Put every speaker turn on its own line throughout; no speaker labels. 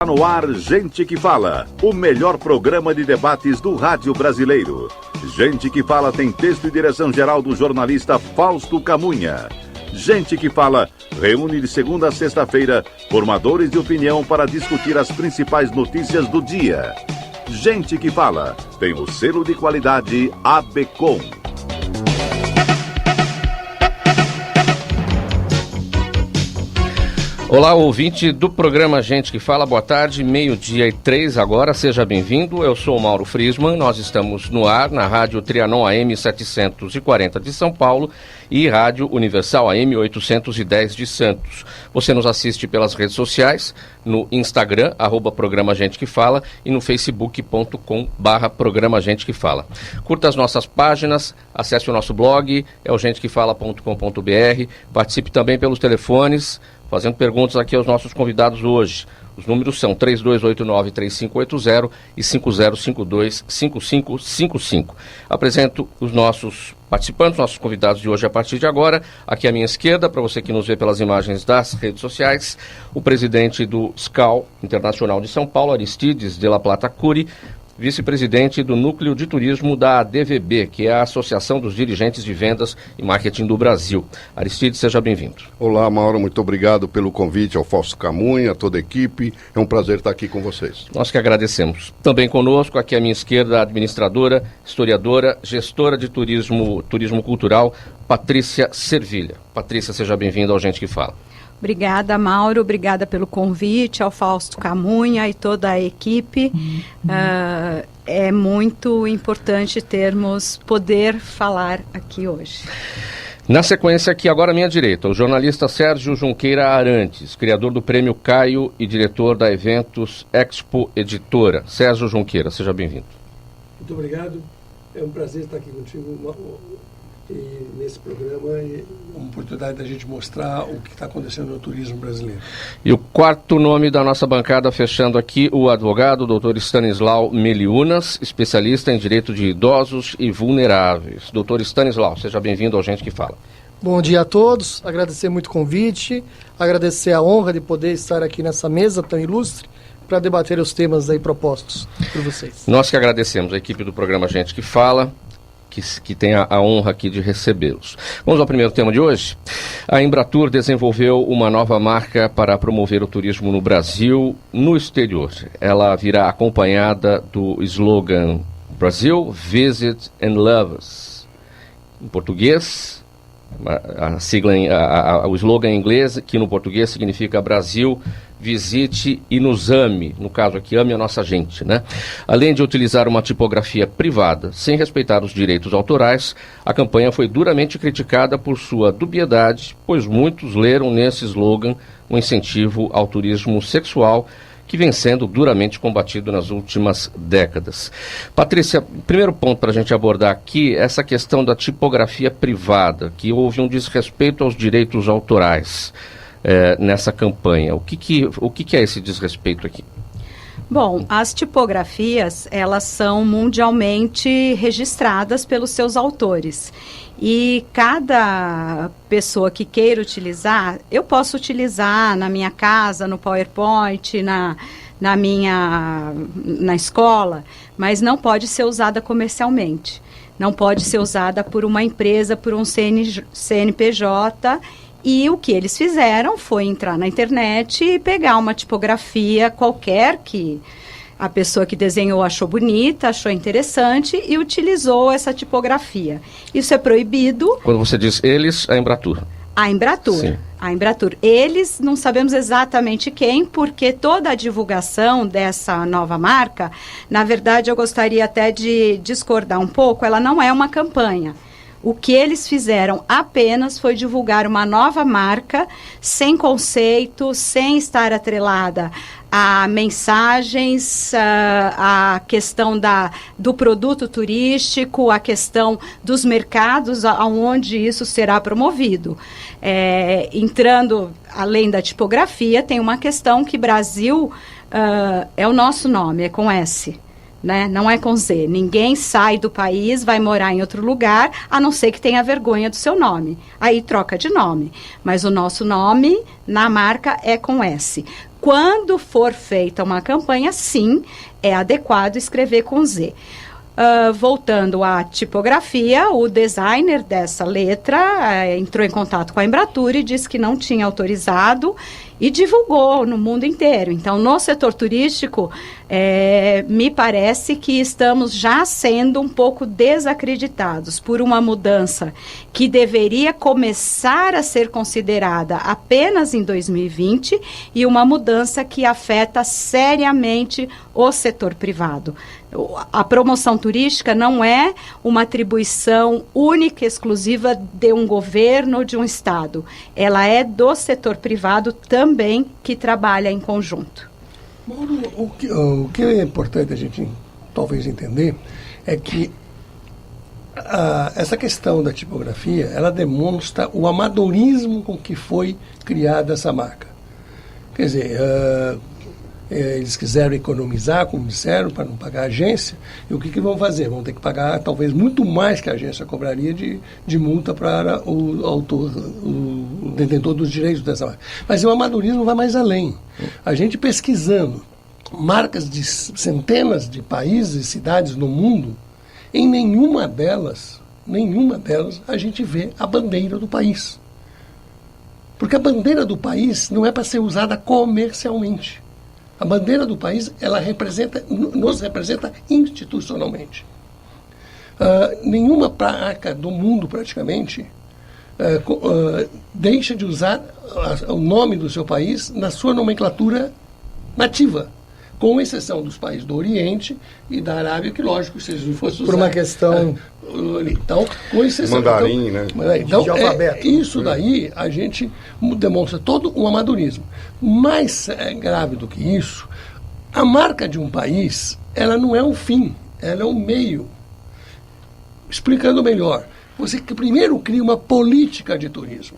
No ar, Gente que Fala, o melhor programa de debates do rádio brasileiro. Gente que Fala tem texto e direção geral do jornalista Fausto Camunha. Gente que Fala reúne de segunda a sexta-feira formadores de opinião para discutir as principais notícias do dia. Gente que Fala tem o selo de qualidade ABCOM.
Olá, ouvinte do programa Gente que Fala, boa tarde, 12:03 agora, seja bem-vindo, eu sou o Mauro Friesman, nós estamos no ar na Rádio Trianon AM 740 de São Paulo e Rádio Universal AM 810 de Santos. Você nos assiste pelas redes sociais, no Instagram, @programa Gente que Fala e no facebook.com/programa Gente que Fala. Curta as nossas páginas, acesse o nosso blog, é o gentequefala.com.br, participe também pelos telefones, fazendo perguntas aqui aos nossos convidados hoje. Os números são 3289-3580 e 5052-5555. Apresento os nossos participantes, nossos convidados de hoje a partir de agora. Aqui à minha esquerda, para você que nos vê pelas imagens das redes sociais, o presidente do SCAL Internacional de São Paulo, Aristides de la Plata Curi, vice-presidente do Núcleo de Turismo da ADVB, que é a Associação dos Dirigentes de Vendas e Marketing do Brasil. Aristides, seja bem-vindo.
Olá, Mauro, muito obrigado pelo convite ao Fausto Camunha, a toda a equipe. É um prazer estar aqui com vocês.
Nós que agradecemos. Também conosco, aqui à minha esquerda, a administradora, historiadora, gestora de turismo cultural, Patrícia Servilha. Patrícia, seja bem-vinda ao Gente que Fala.
Obrigada, Mauro, obrigada pelo convite, ao Fausto Camunha e toda a equipe. É muito importante poder falar aqui hoje.
Na sequência aqui, agora à minha direita, o jornalista Sérgio Junqueira Arantes, criador do Prêmio Caio e diretor da Eventos Expo Editora. Sérgio Junqueira, seja bem-vindo.
Muito obrigado, é um prazer estar aqui contigo e nesse programa é uma oportunidade da gente mostrar o que está acontecendo no turismo brasileiro.
E o quarto nome da nossa bancada, fechando aqui, o advogado Dr. Stanislau Meliunas, especialista em direito de idosos e vulneráveis. Dr. Stanislau, seja bem-vindo ao Gente que Fala.
Bom dia a todos, agradecer muito o convite, agradecer a honra de poder estar aqui nessa mesa tão ilustre para debater os temas aí propostos por vocês.
Nós que agradecemos a equipe do programa Gente que Fala, que tem a honra aqui de recebê-los. Vamos ao primeiro tema de hoje. A Embratur desenvolveu uma nova marca para promover o turismo no Brasil, no exterior. Ela virá acompanhada do slogan Brasil, Visit and Love Us. Em português, a sigla, o slogan em inglês, que no português significa Brasil, visite e nos ame, no caso aqui, ame a nossa gente, né? Além de utilizar uma tipografia privada, sem respeitar os direitos autorais, a campanha foi duramente criticada por sua dubiedade, pois muitos leram nesse slogan um incentivo ao turismo sexual, que vem sendo duramente combatido nas últimas décadas. Patrícia, primeiro ponto para a gente abordar aqui, essa questão da tipografia privada, que houve um desrespeito aos direitos autorais nessa campanha. O que é esse desrespeito aqui?
Bom, as tipografias, elas são mundialmente registradas pelos seus autores. E cada pessoa que queira utilizar, eu posso utilizar na minha casa, no PowerPoint, na escola, mas não pode ser usada comercialmente. Não pode ser usada por uma empresa, por um CNPJ. E o que eles fizeram foi entrar na internet e pegar uma tipografia qualquer que a pessoa que desenhou achou bonita, achou interessante e utilizou essa tipografia. Isso é proibido.
Quando você diz eles, a Embratur.
A Embratur. Sim. A Embratur. Eles, não sabemos exatamente quem, porque toda a divulgação dessa nova marca, na verdade, eu gostaria até de discordar um pouco, ela não é uma campanha. O que eles fizeram apenas foi divulgar uma nova marca, sem conceito, sem estar atrelada a mensagens, a questão do produto turístico, a questão dos mercados aonde isso será promovido. Entrando além da tipografia, tem uma questão que Brasil é o nosso nome, é com S. Né? Não é com Z. Ninguém sai do país, vai morar em outro lugar, a não ser que tenha vergonha do seu nome. Aí troca de nome. Mas o nosso nome na marca é com S. quando for feita uma campanha, sim, é adequado escrever com Z. Voltando à tipografia, o designer dessa letra entrou em contato com a Embratur e disse que não tinha autorizado e divulgou no mundo inteiro. Então, no setor turístico, me parece que estamos já sendo um pouco desacreditados por uma mudança que deveria começar a ser considerada apenas em 2020 e uma mudança que afeta seriamente o setor privado. A promoção turística não é uma atribuição única e exclusiva de um governo ou de um estado. Ela é do setor privado também, que trabalha em conjunto.
Mauro, o que é importante a gente talvez entender é que essa questão da tipografia, ela demonstra o amadorismo com que foi criada essa marca. Quer dizer, eles quiseram economizar, como disseram, para não pagar a agência. E o que vão fazer? Vão ter que pagar talvez muito mais que a agência cobraria de multa para o autor, o detentor dos direitos dessa marca. Mas o amadorismo vai mais além. A gente pesquisando marcas de centenas de países e cidades no mundo, em nenhuma delas a gente vê a bandeira do país. Porque a bandeira do país não é para ser usada comercialmente. A bandeira do país, ela nos representa institucionalmente. Nenhuma marca do mundo, praticamente, deixa de usar o nome do seu país na sua nomenclatura nativa, com exceção dos países do Oriente e da Arábia, que, lógico, se eles não fossem usar...
Por uma questão...
Então, com exceção...
Mandarim, né?
Então,
de alfabeto.
Isso daí, a gente demonstra todo um amadorismo. Mais grave do que isso, a marca de um país, ela não é um fim, ela é um meio. Explicando melhor, você que primeiro cria uma política de turismo.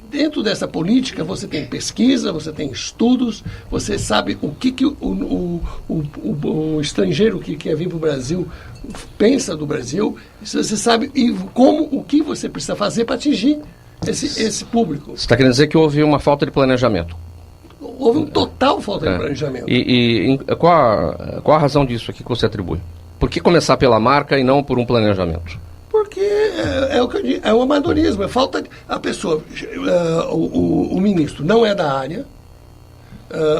Dentro dessa política, você tem pesquisa, você tem estudos, você sabe o que o estrangeiro que quer vir para o Brasil pensa do Brasil, você sabe o que você precisa fazer para atingir esse público.
Você está querendo dizer que houve uma falta de planejamento?
Houve uma total falta de planejamento.
E qual a razão disso aqui que você atribui? Por que começar pela marca e não por um planejamento?
Porque é o que eu digo, é o amadorismo, é falta de, a pessoa, o ministro não é da área,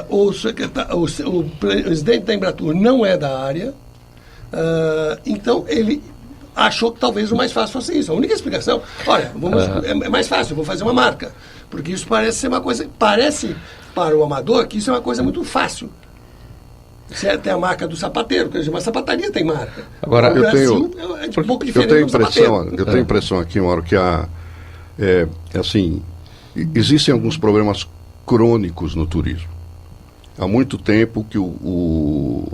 o presidente da Embratur não é da área, então ele achou que talvez o mais fácil fosse isso. A única explicação, olha, é mais fácil, eu vou fazer uma marca, porque isso parece ser uma coisa, parece para o amador que isso é uma coisa muito fácil. Você tem a marca do sapateiro, quer dizer, uma sapataria tem marca.
Agora,
o Brasil é um pouco diferente do sapateiro.
Eu tenho impressão aqui, Mauro, que existem alguns problemas crônicos no turismo. Há muito tempo que o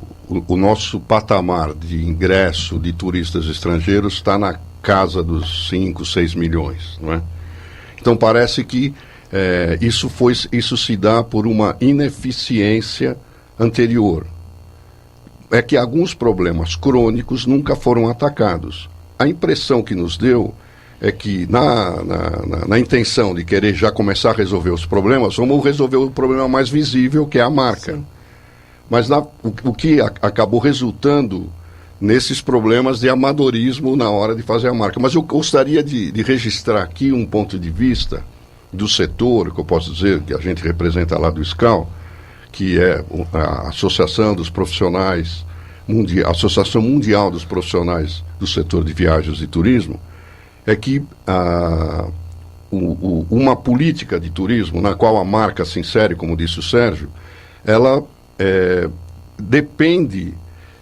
nosso patamar de ingresso de turistas estrangeiros está na casa dos 5, 6 milhões, não é? Então parece que isso se dá por uma ineficiência anterior. É que alguns problemas crônicos nunca foram atacados. A impressão que nos deu é que, na intenção de querer já começar a resolver os problemas, vamos resolver o problema mais visível, que é a marca. Sim. Mas o que acabou resultando nesses problemas de amadorismo na hora de fazer a marca. Mas eu gostaria de registrar aqui um ponto de vista do setor, que eu posso dizer, que a gente representa lá do SCAL, que é a Associação dos Profissionais, a Associação Mundial dos Profissionais do Setor de Viagens e Turismo, é que uma política de turismo na qual a marca se insere, como disse o Sérgio, ela depende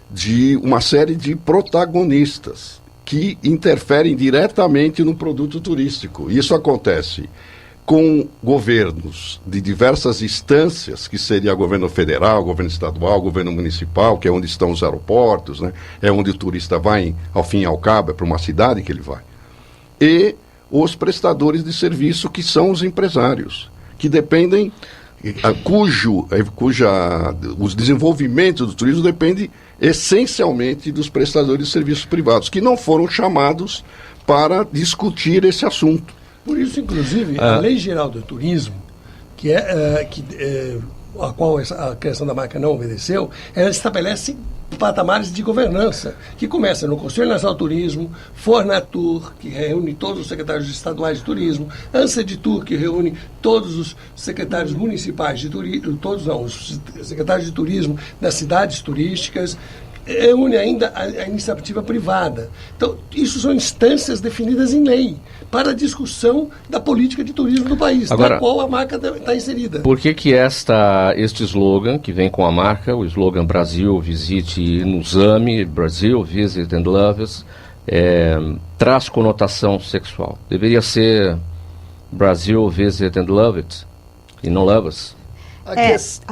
de uma série de protagonistas que interferem diretamente no produto turístico. Isso acontece com governos de diversas instâncias, que seria governo federal, governo estadual, governo municipal, que é onde estão os aeroportos, né? É onde o turista vai, ao fim e ao cabo, é para uma cidade que ele vai. E os prestadores de serviço, que são os empresários, que dependem, os desenvolvimentos do turismo depende essencialmente dos prestadores de serviços privados, que não foram chamados para discutir esse assunto.
Por isso, inclusive, a Lei Geral do Turismo a qual a criação da marca não obedeceu, ela estabelece patamares de governança, que começa no Conselho Nacional do Turismo, Fornatur, que reúne todos os secretários estaduais de turismo, Anseditur, que reúne todos os secretários municipais de turismo, os secretários de turismo das cidades turísticas, reúne ainda a iniciativa privada. Então, isso são instâncias definidas em lei para a discussão da política de turismo do país,
agora,
na qual a marca está inserida.
Por que este slogan, que vem com a marca, o slogan Brasil, visite e nos ame, Brasil, visit and love us, traz conotação sexual? Deveria ser Brasil, visit and love it, e não love us?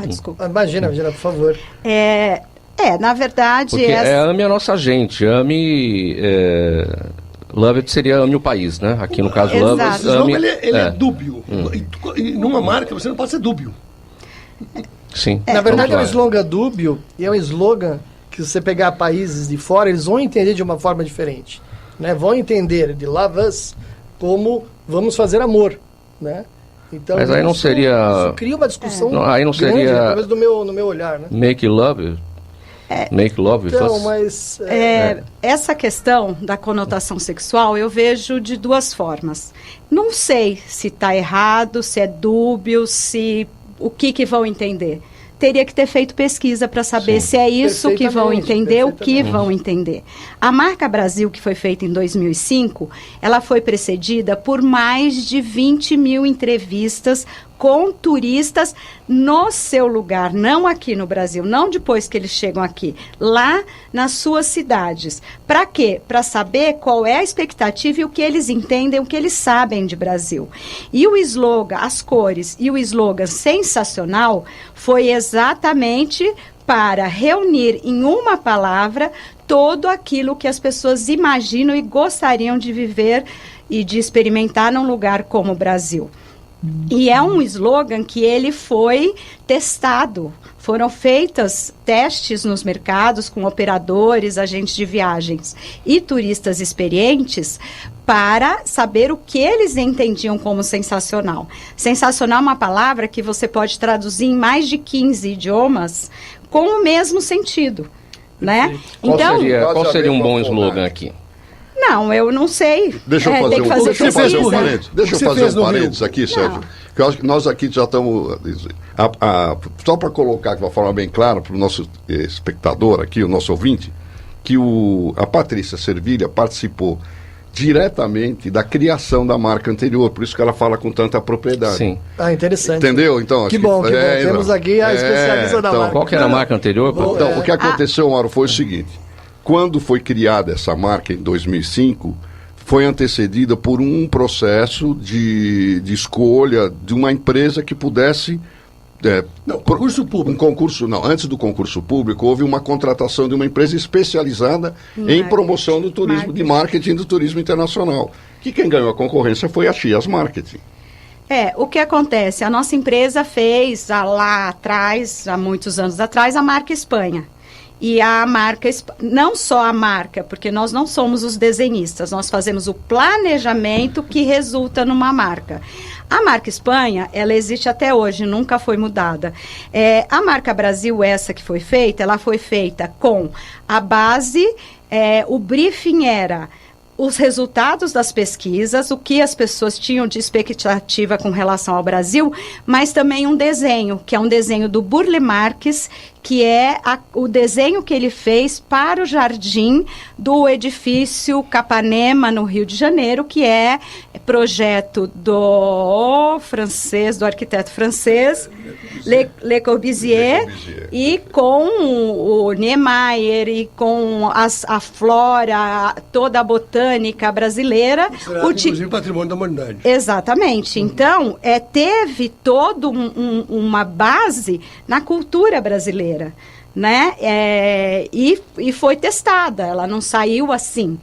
Desculpa.
Imagina, por favor.
Na verdade...
Porque ame a nossa gente, ame... Love it seria ame o país, né? Aqui no caso,
Exato.
love it,
ame... Ele é dúbio. E numa marca você não pode ser dúbio.
Sim.
Na verdade é um slogan dúbio e é um slogan que se você pegar países de fora, eles vão entender de uma forma diferente. Né? Vão entender de love us como vamos fazer amor, né? Então,
mas aí não seria...
Isso cria uma discussão
aí não
grande,
seria...
talvez no meu olhar, né?
Make love... Make love with
então,
us.
mas...
Essa questão da conotação sexual eu vejo de duas formas. Não sei se está errado, se é dúbio, o que vão entender. Teria que ter feito pesquisa para saber se é isso que vão entender, o que vão entender. A marca Brasil, que foi feita em 2005, ela foi precedida por mais de 20 mil entrevistas com turistas no seu lugar, não aqui no Brasil, não depois que eles chegam aqui, lá nas suas cidades. Para quê? Para saber qual é a expectativa e o que eles entendem, o que eles sabem de Brasil. E o slogan, as cores e o slogan sensacional foi exatamente para reunir em uma palavra todo aquilo que as pessoas imaginam e gostariam de viver e de experimentar num lugar como o Brasil. E é um slogan que ele foi testado. Foram feitos testes nos mercados com operadores, agentes de viagens e turistas experientes para saber o que eles entendiam como sensacional. Sensacional é uma palavra que você pode traduzir em mais de 15 idiomas com o mesmo sentido, né?
Qual seria um bom slogan aqui?
Não, eu não sei.
Deixa eu fazer um parênteses aqui, Sérgio. Que eu acho que nós aqui já estamos... só para colocar de uma forma bem clara para o nosso espectador aqui, o nosso ouvinte, que a Patrícia Servilha participou diretamente da criação da marca anterior, por isso que ela fala com tanta propriedade.
Sim.
Entendeu? Então,
que bom, que bom. Temos aqui a especialista da marca.
Qual que era a marca anterior?
Então, o que aconteceu, Mauro, foi o seguinte... Quando foi criada essa marca em 2005, foi antecedida por um processo de escolha de uma empresa que pudesse...
concurso público.
Antes do concurso público, houve uma contratação de uma empresa especializada em promoção do turismo, de marketing do turismo internacional. Que quem ganhou a concorrência foi a Chias Marketing.
O que acontece? A nossa empresa fez lá atrás, há muitos anos atrás, a marca Espanha. E a marca, não só a marca, porque nós não somos os desenhistas, nós fazemos o planejamento que resulta numa marca. A marca Espanha, ela existe até hoje, nunca foi mudada. A marca Brasil, essa que foi feita, ela foi feita com a base, o briefing era os resultados das pesquisas, o que as pessoas tinham de expectativa com relação ao Brasil, mas também um desenho, que é um desenho do Burle Marx, que é o desenho que ele fez para o jardim do edifício Capanema, no Rio de Janeiro, que é projeto do arquiteto francês, Le Corbusier, e com o Niemeyer, e com a flora, toda a botânica brasileira.
Inclusive patrimônio da humanidade.
Exatamente. Então, teve toda uma base na cultura brasileira. Né? E foi testada, ela não saiu assim,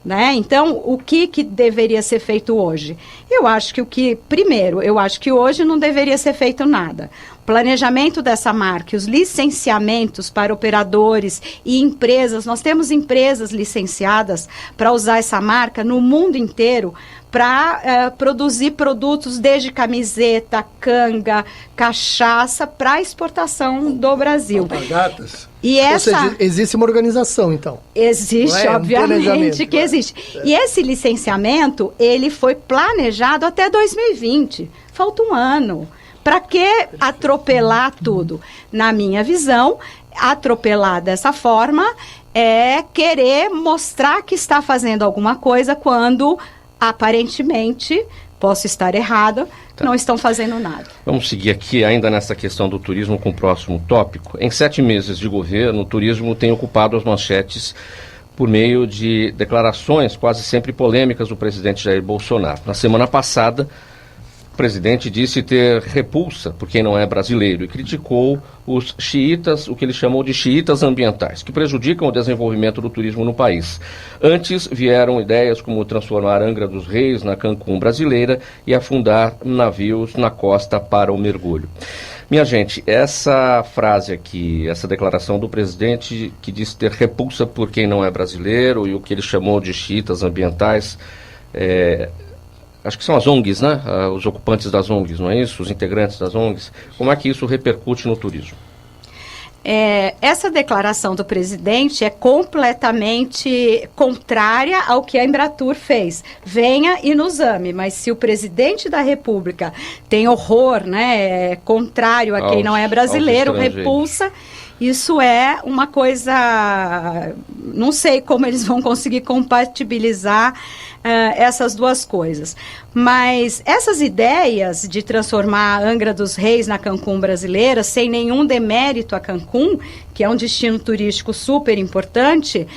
né? Então, o que deveria ser feito hoje? Eu acho que hoje não deveria ser feito nada. O planejamento dessa marca, os licenciamentos para operadores e empresas, nós temos empresas licenciadas para usar essa marca no mundo inteiro para produzir produtos desde camiseta, canga, cachaça para exportação do Brasil.
Alpargatas.
E essa...
Ou seja, existe uma organização, então.
Existe, obviamente que existe. E esse licenciamento, ele foi planejado até 2020. Falta um ano. Para que atropelar tudo? Na minha visão, atropelar dessa forma é querer mostrar que está fazendo alguma coisa quando, aparentemente, posso estar errada, não estão fazendo nada.
Vamos seguir aqui ainda nessa questão do turismo com o próximo tópico. Em 7 meses de governo, o turismo tem ocupado as manchetes por meio de declarações quase sempre polêmicas do presidente Jair Bolsonaro. Na semana passada, o presidente disse ter repulsa por quem não é brasileiro e criticou os xiitas, o que ele chamou de xiitas ambientais, que prejudicam o desenvolvimento do turismo no país. Antes vieram ideias como transformar Angra dos Reis na Cancún brasileira e afundar navios na costa para o mergulho. Minha gente, essa frase aqui, essa declaração do presidente que disse ter repulsa por quem não é brasileiro e o que ele chamou de xiitas ambientais, acho que são as ONGs, né? Os ocupantes das ONGs, não é isso? Os integrantes das ONGs. Como é que isso repercute no turismo?
Essa declaração do presidente é completamente contrária ao que a Embratur fez. Venha e nos ame, mas se o presidente da República tem horror, né, contrário a quem não é brasileiro, repulsa, isso é uma coisa... Não sei como eles vão conseguir compatibilizar essas duas coisas. Mas essas ideias de transformar a Angra dos Reis na Cancún brasileira, sem nenhum demérito a Cancún, que é um destino turístico super importante,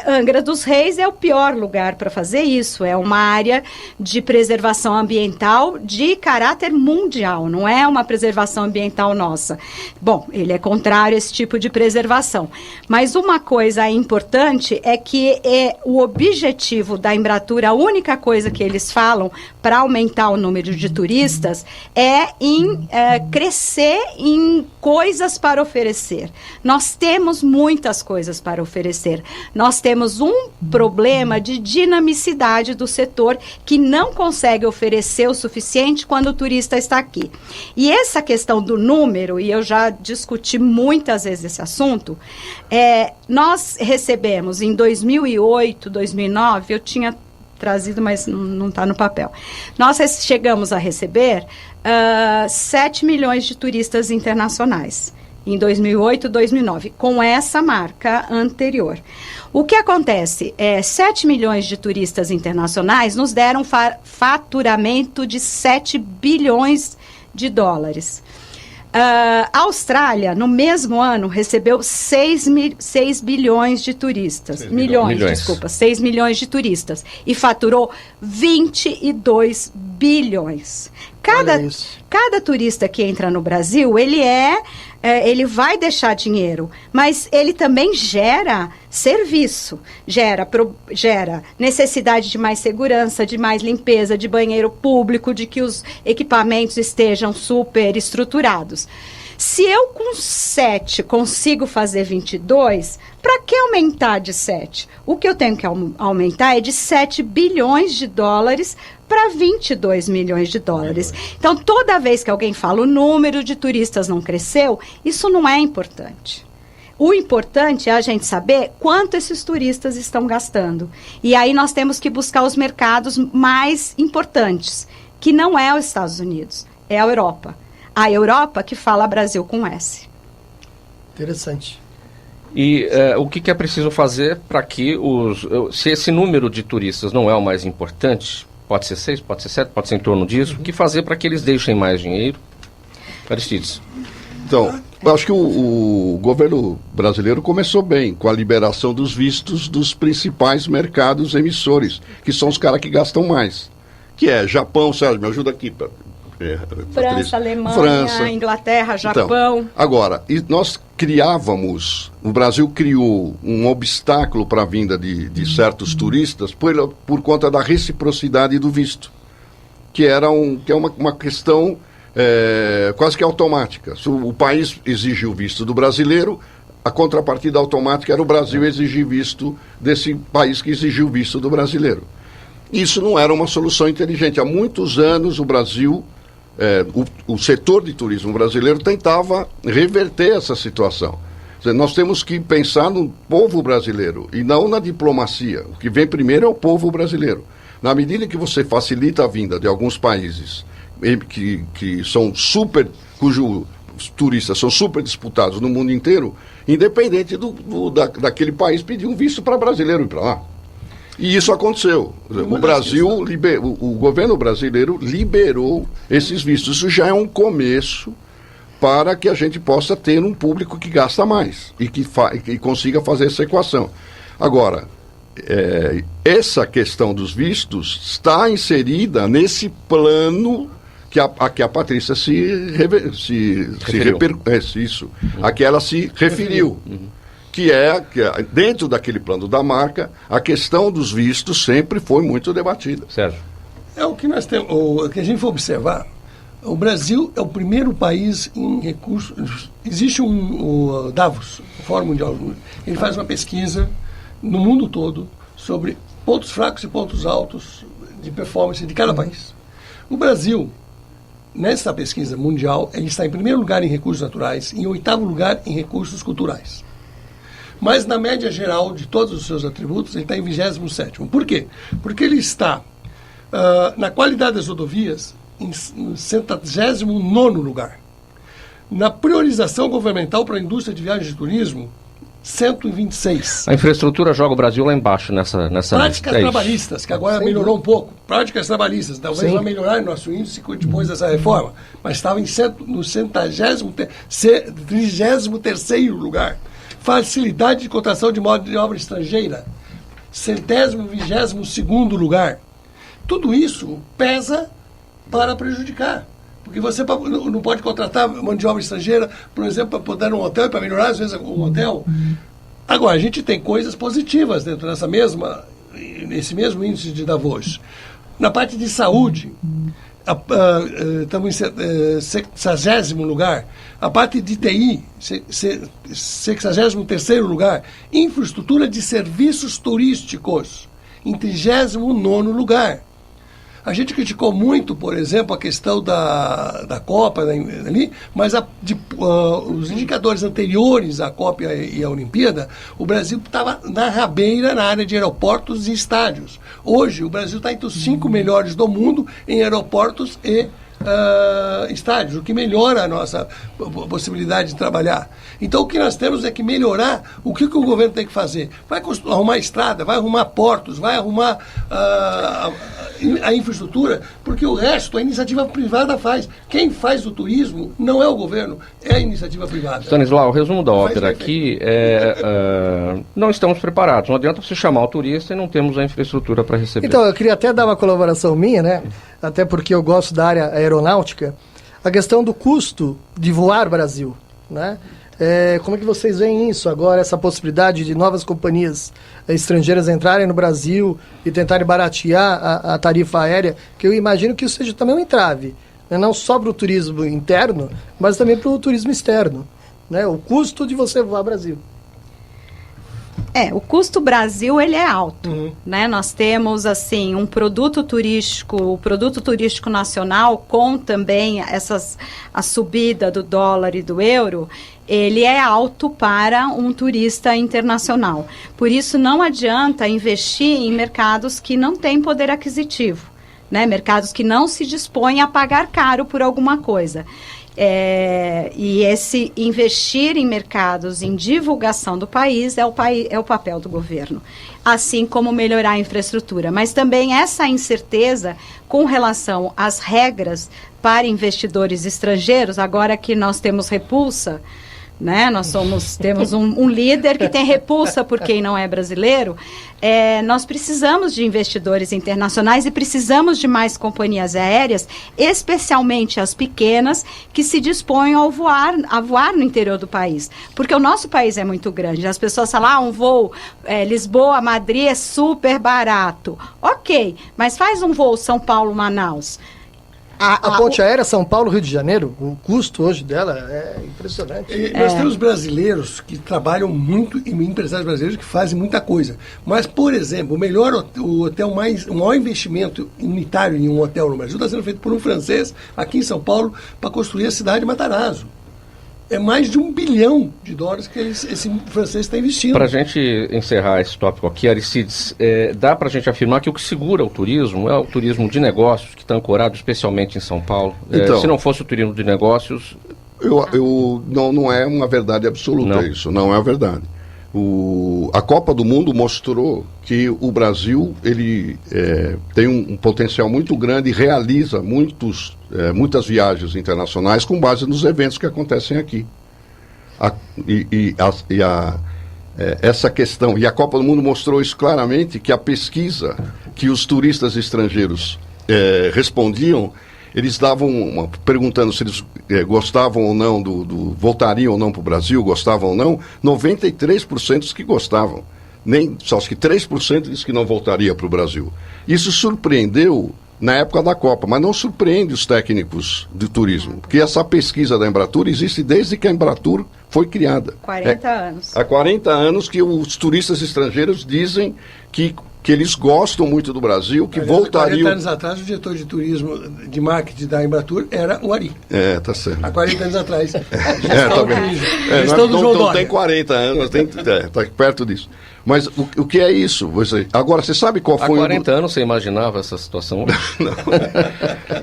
Angra dos Reis é o pior lugar para fazer isso. É uma área de preservação ambiental de caráter mundial, não é uma preservação ambiental nossa. Bom, ele é contrário a esse tipo de preservação. Mas uma coisa importante é que o objetivo da Embratur, a única coisa que eles falam para aumentar o número de turistas é em crescer em coisas para oferecer. Nós temos muitas coisas para oferecer. Nós temos um problema de dinamicidade do setor que não consegue oferecer o suficiente quando o turista está aqui. E essa questão do número, e eu já discuti muitas vezes esse assunto, nós recebemos em 2008, 2009, eu tinha trazido, mas não está no papel. Nós chegamos a receber 7 milhões de turistas internacionais em 2008, 2009, com essa marca anterior. O que acontece? 7 milhões de turistas internacionais nos deram faturamento de 7 bilhões de dólares. A Austrália, no mesmo ano, recebeu 6 bilhões de turistas. 6 milhões de turistas. E faturou 22 bilhões. Cada turista que entra no Brasil, ele vai deixar dinheiro, mas ele também gera serviço, gera necessidade de mais segurança, de mais limpeza, de banheiro público, de que os equipamentos estejam super estruturados. Se eu com 7 consigo fazer 22, para que aumentar de 7? O que eu tenho que aumentar é de 7 bilhões de dólares para 22 milhões de dólares. Então, toda vez que alguém fala o número de turistas não cresceu, isso não é importante. O importante é a gente saber quanto esses turistas estão gastando. E aí nós temos que buscar os mercados mais importantes, que não é os Estados Unidos, é a Europa. A Europa que fala Brasil com S.
Interessante.
E o que é preciso fazer para que se esse número de turistas não é o mais importante, pode ser 6, pode ser 7, pode ser em torno disso, o que fazer para que eles deixem mais dinheiro? Aristides.
Então, eu acho que o governo brasileiro começou bem com a liberação dos vistos dos principais mercados emissores, que são os caras que gastam mais. Que é Japão, Sérgio, me ajuda aqui.
França, Alemanha, Inglaterra, Japão.
Então, agora, nós o Brasil criou um obstáculo para a vinda de certos turistas por conta da reciprocidade do visto, que é uma questão quase que automática. Se o país exige o visto do brasileiro, a contrapartida automática era o Brasil exigir visto desse país que exigiu o visto do brasileiro. Isso não era uma solução inteligente. Há muitos anos o Brasil, o setor de turismo brasileiro tentava reverter essa situação. Quer dizer, nós temos que pensar no povo brasileiro e não na diplomacia. O que vem primeiro é o povo brasileiro. Na medida que você facilita a vinda de alguns países que são cujos turistas são super disputados no mundo inteiro, independente daquele país pedir um visto para brasileiro ir para lá. E isso aconteceu. O governo brasileiro liberou esses vistos. Isso já é um começo para que a gente possa ter um público que gasta mais e que consiga fazer essa equação. Agora, essa questão dos vistos está inserida nesse plano a que a Patrícia a que ela se referiu. Que dentro daquele plano da marca, a questão dos vistos sempre foi muito debatida.
Sérgio.
O que nós temos, o que a gente for observar, o Brasil é o primeiro país em recursos. Existe o Davos, o Fórum Mundial, ele faz uma pesquisa no mundo todo sobre pontos fracos e pontos altos de performance de cada país. O Brasil, nessa pesquisa mundial, ele está em primeiro lugar em recursos naturais e em 8º lugar em recursos culturais. Mas na média geral de todos os seus atributos, ele está em 27º. Por quê? Porque ele está, na qualidade das rodovias, em 109º lugar. Na priorização governamental para a indústria de viagens e turismo, 126.
A infraestrutura joga o Brasil lá embaixo nessa
práticas trabalhistas, que agora melhorou um pouco. Práticas trabalhistas, talvez vai melhorar o nosso índice depois dessa reforma. Mas estava no 33º lugar. Facilidade de contratação de mão de obra estrangeira, 122º lugar. Tudo isso pesa para prejudicar. Porque você não pode contratar mão de obra estrangeira, por exemplo, para poder um hotel e para melhorar, às vezes, um hotel. Agora, a gente tem coisas positivas dentro nesse mesmo índice de Davos. Na parte de saúde, estamos em 60º lugar. A parte de TI, 63º lugar. Infraestrutura de serviços turísticos, em 39º lugar. A gente criticou muito, por exemplo, a questão da Copa ali, mas os indicadores anteriores à Copa e à Olimpíada, o Brasil estava na rabeira na área de aeroportos e estádios. Hoje, o Brasil está entre os 5 melhores do mundo em aeroportos e estádios, o que melhora a nossa possibilidade de trabalhar. Então, o que nós temos é que melhorar. O que o governo tem que fazer? Vai arrumar estrada, vai arrumar portos, vai arrumar a infraestrutura, porque o resto a iniciativa privada faz. Quem faz o turismo não é o governo, é a iniciativa privada.
Stanislau, o resumo da ópera aqui não estamos preparados. Não adianta você chamar o turista e não temos a infraestrutura para receber.
Então, eu queria até dar uma colaboração minha, né? Até porque eu gosto da área aeronáutica. A questão do custo de voar Brasil, né? Como é que vocês veem isso agora, essa possibilidade de novas companhias estrangeiras entrarem no Brasil e tentarem baratear a tarifa aérea, que eu imagino que isso seja também um entrave, né? Não só para o turismo interno, mas também para o turismo externo, né? O custo de você voar Brasil.
O custo Brasil, ele é alto, né? Nós temos, assim, o produto turístico nacional, com também a subida do dólar e do euro, ele é alto para um turista internacional. Por isso, não adianta investir em mercados que não têm poder aquisitivo, né? Mercados que não se dispõem a pagar caro por alguma coisa. E esse investir em mercados, em divulgação do país, é o papel do governo, assim como melhorar a infraestrutura. Mas também essa incerteza com relação às regras para investidores estrangeiros, agora que nós temos repulsa, né? Nós temos um líder que tem repulsa por quem não é brasileiro. Nós precisamos de investidores internacionais e precisamos de mais companhias aéreas, especialmente as pequenas, que se dispõem a voar no interior do país. Porque o nosso país é muito grande. As pessoas falam, um voo Lisboa-Madrid é super barato. Ok, mas faz um voo São Paulo-Manaus.
A ponte aérea São Paulo-Rio de Janeiro, o custo hoje dela é impressionante.
Nós temos brasileiros que trabalham muito e empresários brasileiros que fazem muita coisa. Mas, por exemplo, o maior investimento unitário em um hotel no Brasil está sendo feito por um francês aqui em São Paulo para construir a cidade de Matarazzo. É mais de $1 bilhão que esse francês está investindo.
Para a gente encerrar esse tópico aqui, Aristides, dá para a gente afirmar que o que segura o turismo é o turismo de negócios, que está ancorado especialmente em São Paulo. Então, se não fosse o turismo de negócios...
Não é uma verdade absoluta isso, não é a verdade. A Copa do Mundo mostrou que o Brasil tem um potencial muito grande e realiza muitas viagens internacionais com base nos eventos que acontecem aqui. Essa questão, e a Copa do Mundo mostrou isso claramente, que a pesquisa que os turistas estrangeiros respondiam, eles davam perguntando se eles gostavam ou não voltariam ou não para o Brasil, gostavam ou não, 93% dos que gostavam. Só que 3% disse que não voltaria para o Brasil. Isso surpreendeu na época da Copa, mas não surpreende os técnicos de turismo, porque essa pesquisa da Embratur existe desde que a Embratur foi criada.
40 anos.
Há 40 anos que os turistas estrangeiros dizem que eles gostam muito do Brasil, que voltariam...
40 anos atrás, o diretor de turismo de marketing da Embratur era o Ari.
Tá certo.
Há 40 anos atrás.
Tá bem. Não tem 40 anos, está perto disso. Mas o que é isso? Agora, você sabe qual foi...
Há 40 anos você imaginava essa situação?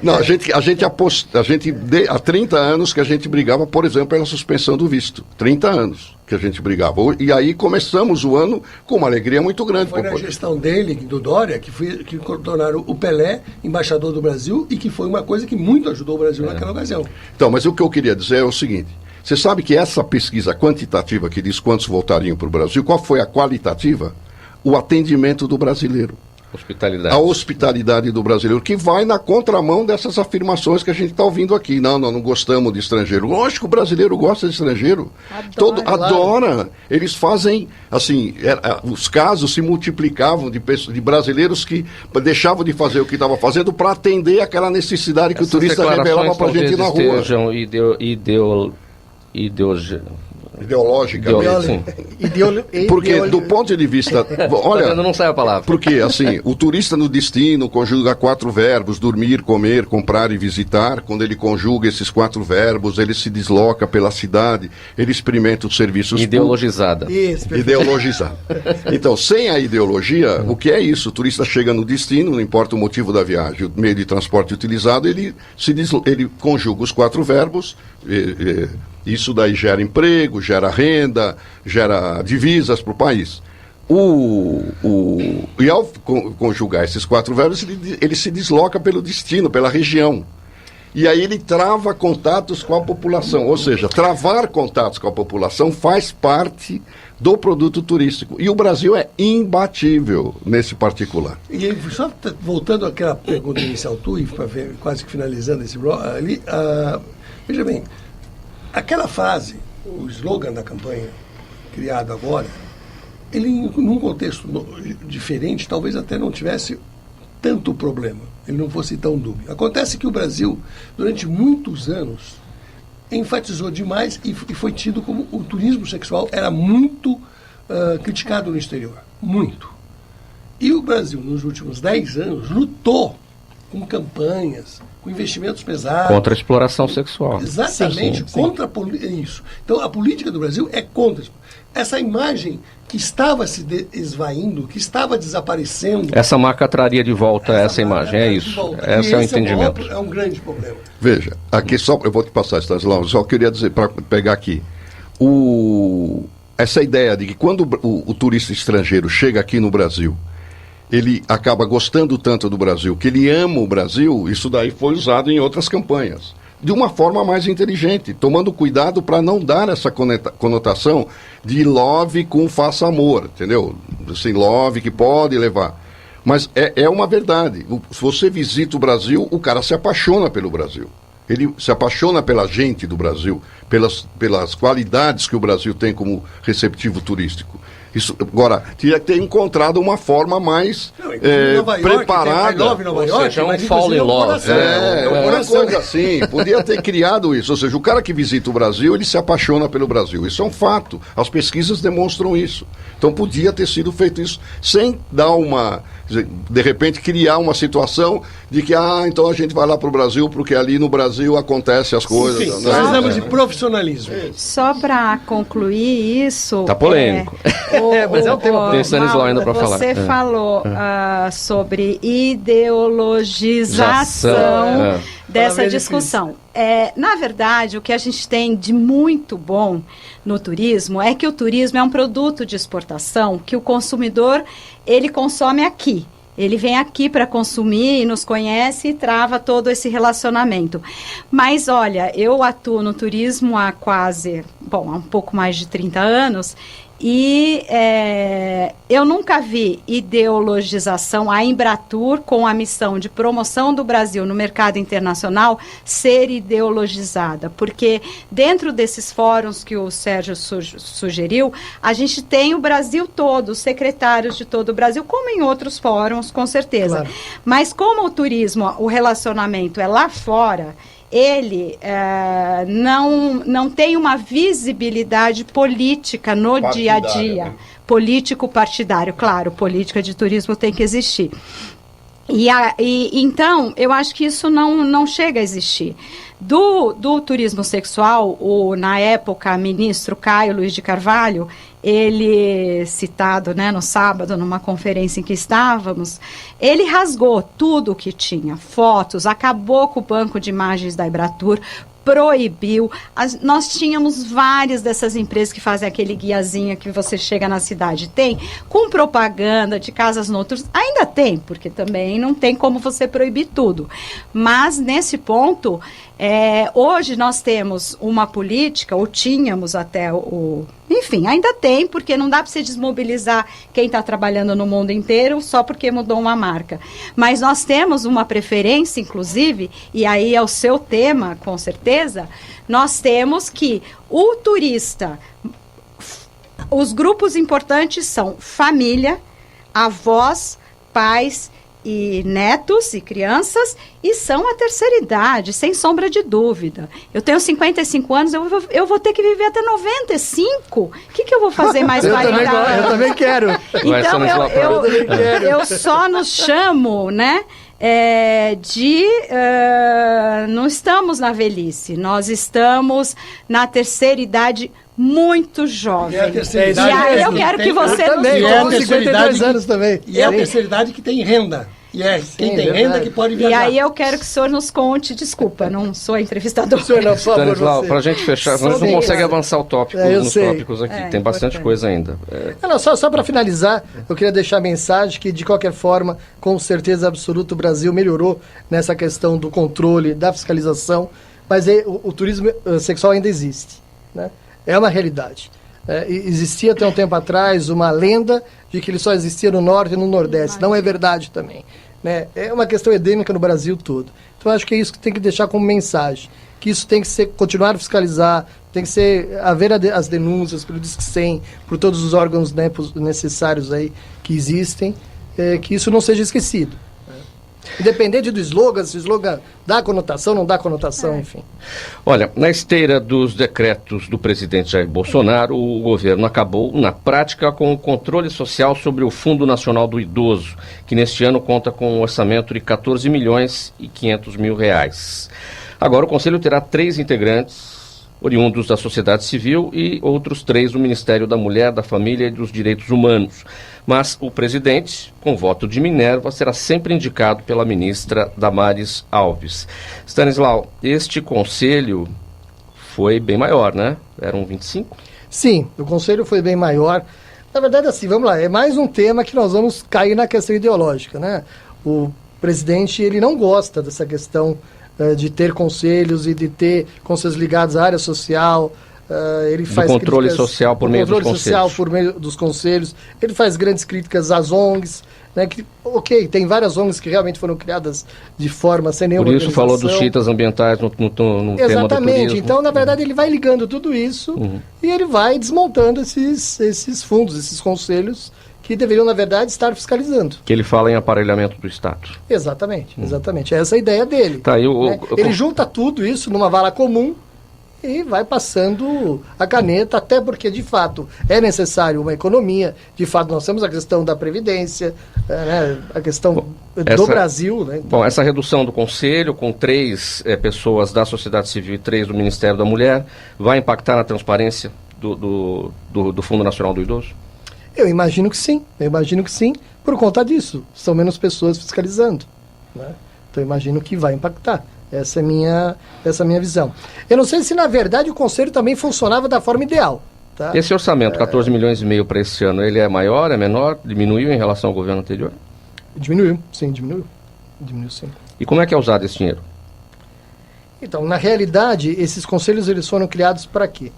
Não, há 30 anos que a gente brigava, por exemplo, pela suspensão do visto. 30 anos que a gente brigava. E aí começamos o ano com uma alegria muito grande.
Foi na gestão dele, do Dória, que tornaram o Pelé embaixador do Brasil e que foi uma coisa que muito ajudou o Brasil naquela ocasião.
Então, mas o que eu queria dizer é o seguinte... Você sabe que essa pesquisa quantitativa que diz quantos voltariam para o Brasil, qual foi a qualitativa? O atendimento do brasileiro.
Hospitalidade.
A hospitalidade do brasileiro, que vai na contramão dessas afirmações que a gente está ouvindo aqui. Não gostamos de estrangeiro. Lógico, o brasileiro gosta de estrangeiro. Adora. Eles fazem, assim, os casos se multiplicavam de brasileiros que deixavam de fazer o que estavam fazendo para atender aquela necessidade que o turista revelava para a gente na rua. Ideológica. Porque do ponto de vista... Olha,
não sai a palavra.
Porque, assim, o turista no destino conjuga 4 verbos: dormir, comer, comprar e visitar. Quando ele conjuga esses 4 verbos, ele se desloca pela cidade, ele experimenta os serviços
ideologizada.
Ideologizada. Então, sem a ideologia, o que é isso? O turista chega no destino, não importa o motivo da viagem, o meio de transporte utilizado, ele conjuga os 4 verbos, isso daí gera emprego, gera renda, gera divisas para o país. E ao conjugar esses 4 verbos, ele se desloca pelo destino, pela região. E aí ele trava contatos com a população. Ou seja, travar contatos com a população faz parte do produto turístico. E o Brasil é imbatível nesse particular.
E só voltando àquela pergunta inicial tua, quase que finalizando esse bloco ali, veja bem, aquela frase, o slogan da campanha criado agora, ele, num contexto diferente, talvez até não tivesse tanto problema, ele não fosse tão dúbio. Acontece que o Brasil, durante muitos anos, enfatizou demais e foi tido como o turismo sexual era muito criticado no exterior. Muito. E o Brasil, nos últimos 10 anos, lutou com campanhas, com investimentos pesados.
Contra a exploração sexual.
Exatamente, contra isso. Então, a política do Brasil é contra essa imagem que estava se esvaindo, que estava desaparecendo.
Essa marca traria de volta essa imagem, é isso. Esse é o entendimento.
É um grande problema.
Veja, aqui só, eu vou te passar, Stanislau, só queria dizer, para pegar aqui, essa ideia de que quando o turista estrangeiro chega aqui no Brasil, ele acaba gostando tanto do Brasil, que ele ama o Brasil, isso daí foi usado em outras campanhas. De uma forma mais inteligente, tomando cuidado para não dar essa conotação de love com faça amor, entendeu? Assim, love que pode levar. Mas é uma verdade. Se você visita o Brasil, o cara se apaixona pelo Brasil. Ele se apaixona pela gente do Brasil, pelas qualidades que o Brasil tem como receptivo turístico. Isso, agora, tinha que ter encontrado uma forma mais preparada.
Ou seja, um fall in love.
Uma coisa assim, podia ter criado isso. Ou seja, o cara que visita o Brasil, ele se apaixona pelo Brasil. Isso é um fato. As pesquisas demonstram isso. Então podia ter sido feito isso sem dar de repente criar uma situação de que, então a gente vai lá para o Brasil porque ali no Brasil acontecem as coisas.
Enfim, nós precisamos de profissionalismo.
Só para concluir isso...
Tá polêmico.
Mas é um tema...
Tem Stanislau ainda para falar.
Você falou sobre ideologização dessa discussão. Na verdade, o que a gente tem de muito bom no turismo é que o turismo é um produto de exportação que o consumidor, ele consome aqui. Ele vem aqui para consumir e nos conhece e trava todo esse relacionamento. Mas, olha, eu atuo no turismo há um pouco mais de 30 anos e eu nunca vi ideologização, a Embratur, com a missão de promoção do Brasil no mercado internacional, ser ideologizada. Porque dentro desses fóruns que o Sérgio sugeriu, a gente tem o Brasil todo, os secretários de todo o Brasil, como em outros fóruns, com certeza. Claro. Mas como o turismo, o relacionamento é lá fora, ele não tem uma visibilidade política no dia a dia, né? Político-partidário, claro, política de turismo tem que existir. Então, eu acho que isso não chega a existir. Do turismo sexual, na época, ministro Caio Luiz de Carvalho, ele, citado no sábado, numa conferência em que estávamos, ele rasgou tudo o que tinha, fotos, acabou com o banco de imagens da Embratur, proibiu. Nós tínhamos várias dessas empresas que fazem aquele guiazinho que você chega na cidade, com propaganda de casas noturnas, ainda tem, porque também não tem como você proibir tudo. Mas, nesse ponto, hoje nós temos uma política, ou tínhamos até enfim, ainda tem, porque não dá para você desmobilizar quem está trabalhando no mundo inteiro só porque mudou uma marca. Mas nós temos uma preferência, inclusive, e aí é o seu tema, com certeza, nós temos que o turista, os grupos importantes são família, avós, pais e netos e crianças, e são a terceira idade, sem sombra de dúvida. Eu tenho 55 anos, eu vou ter que viver até 95. O que eu vou fazer mais
eu também quero.
Então, eu só nos chamo, não estamos na velhice, nós estamos na terceira idade muito jovem. E aí eu quero que você nos
conte.
E é a terceira idade anos também.
E é a terceira idade que tem renda. E quem tem renda que pode viajar.
E aí eu quero que o senhor nos conte, desculpa, não sou entrevistador.
Senhor, não, por favor,
Stanislau, para a gente fechar, a gente não consegue avançar o tópico nos tópicos aqui, tem bastante coisa ainda.
Só para finalizar, eu queria deixar a mensagem que, de qualquer forma, com certeza absoluta, o Brasil melhorou nessa questão do controle, da fiscalização, mas o turismo sexual ainda existe, né? É uma realidade. Existia até um tempo atrás uma lenda de que ele só existia no Norte e no Nordeste. Não é verdade também, né? É uma questão endêmica no Brasil todo. Então, acho que é isso que tem que deixar como mensagem. Que isso tem que ser, continuar a fiscalizar, tem que haver as denúncias pelo Disque 100, por todos os órgãos necessários aí que existem, que isso não seja esquecido. Independente do slogan, se o slogan dá conotação, não dá conotação, enfim.
Olha, na esteira dos decretos do presidente Jair Bolsonaro, o governo acabou, na prática, com o controle social sobre o Fundo Nacional do Idoso, que neste ano conta com um orçamento de 14 milhões e 500 mil reais. Agora o Conselho terá 3 integrantes, oriundos da sociedade civil, e outros 3 do Ministério da Mulher, da Família e dos Direitos Humanos. Mas o presidente, com voto de Minerva, será sempre indicado pela ministra Damares Alves. Stanislau, este conselho foi bem maior, né? Eram 25?
Sim, o conselho foi bem maior. Na verdade, assim, vamos lá, é mais um tema que nós vamos cair na questão ideológica, né? O presidente, ele não gosta dessa questão de ter conselhos e de ter conselhos ligados à área social, Ele faz
controle social por meio dos conselhos.
social por meio dos conselhos. Ele faz grandes críticas às ONGs, né, que, tem várias ONGs que realmente foram criadas de forma sem nenhuma
Por isso
organização.
falou dos chiitas ambientais no tema do turismo.
Exatamente. Então, na verdade, ele vai ligando tudo isso e ele vai desmontando esses fundos, esses conselhos que deveriam, na verdade, estar fiscalizando.
Que ele fala em aparelhamento do Estado.
Exatamente, exatamente. Essa é a ideia dele.
Tá,
Ele junta tudo isso numa vala comum e vai passando a caneta, até porque, de fato, é necessário uma economia. De fato, nós temos a questão da Previdência, né, a questão do Brasil. Né, então.
Bom, essa redução do Conselho, com 3 pessoas da sociedade civil e 3 do Ministério da Mulher, vai impactar na transparência do Fundo Nacional do Idoso?
Eu imagino que sim, por conta disso. São menos pessoas fiscalizando. Né? Então, eu imagino que vai impactar. Essa é a minha visão. Eu não sei se, na verdade, o Conselho também funcionava da forma ideal. Tá?
Esse orçamento, 14 milhões e meio para esse ano, ele é maior, é menor? Diminuiu em relação ao governo anterior?
Diminuiu, sim, diminuiu. Diminuiu, sim.
E como é que é usado esse dinheiro?
Então, na realidade, esses conselhos eles foram criados para quê?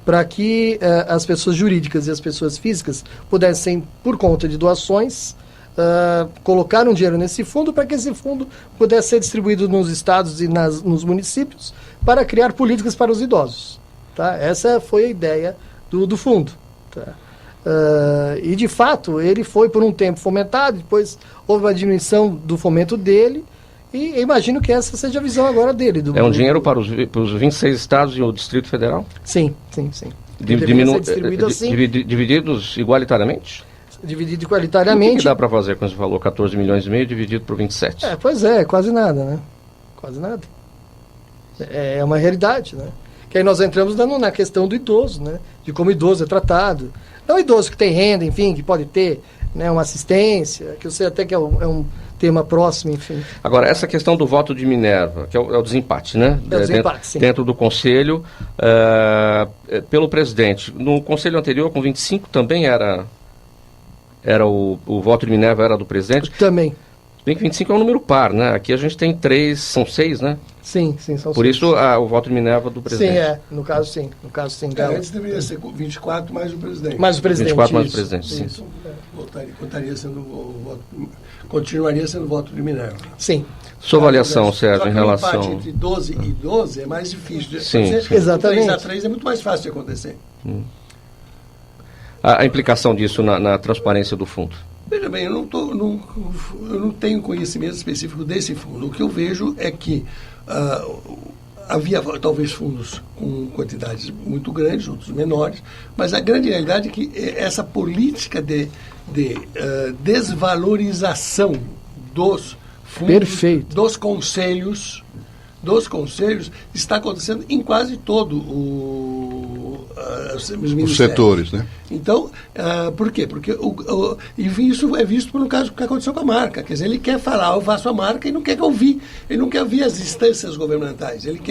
Para que as pessoas jurídicas e as pessoas físicas pudessem, por conta de doações, colocar um dinheiro nesse fundo para que esse fundo pudesse ser distribuído nos estados e nos municípios para criar políticas para os idosos. Tá? Essa foi a ideia do fundo. Tá? E, de fato, ele foi por um tempo fomentado, depois houve uma diminuição do fomento dele, e eu imagino que essa seja a visão agora dele.
É um dinheiro para os 26 estados e o Distrito Federal?
Sim, sim, sim.
Divididos igualitariamente?
Dividido igualitariamente.
O que dá para fazer com esse valor, 14 milhões e meio, dividido por 27?
Pois é, quase nada, né? Quase nada. É uma realidade, né? Que aí nós entramos na questão do idoso, né? De como o idoso é tratado. Não o idoso que tem renda, enfim, que pode ter, né, uma assistência, que eu sei até que é um tema próximo, enfim.
Agora, essa questão do voto de Minerva, que é o desempate, né?
É o desempate, sim.
Dentro do Conselho, pelo presidente. No Conselho anterior, com 25, também era o voto de Minerva era do presidente?
Também.
Bem que 25 é um número par, né? Aqui a gente tem 3, são 6, né?
Sim, são 6.
Por isso o voto de Minerva do presidente.
Sim, no caso sim.
Antes deveria ser 24 mais o presidente.
Mais o presidente.
24 mais o presidente, sim.
Isso. Continuaria sendo o voto de Minerva.
Sim.
Sua avaliação, Sérgio, em relação...
O empate entre 12 e 12 é mais difícil.
Sim.
Exatamente.
3x3 é muito mais fácil de acontecer.
A implicação disso na transparência do fundo?
Veja bem, eu não tenho conhecimento específico desse fundo. O que eu vejo é que havia talvez fundos com quantidades muito grandes, outros menores, mas a grande realidade é que essa política de desvalorização dos fundos,
perfeito,
dos conselhos está acontecendo em quase todo os
setores, né?
Então, por quê? Porque isso é visto pelo caso que aconteceu com a marca. Quer dizer, ele quer falar, eu faço a marca e não quer ouvir. Ele não quer ouvir as instâncias governamentais. Ele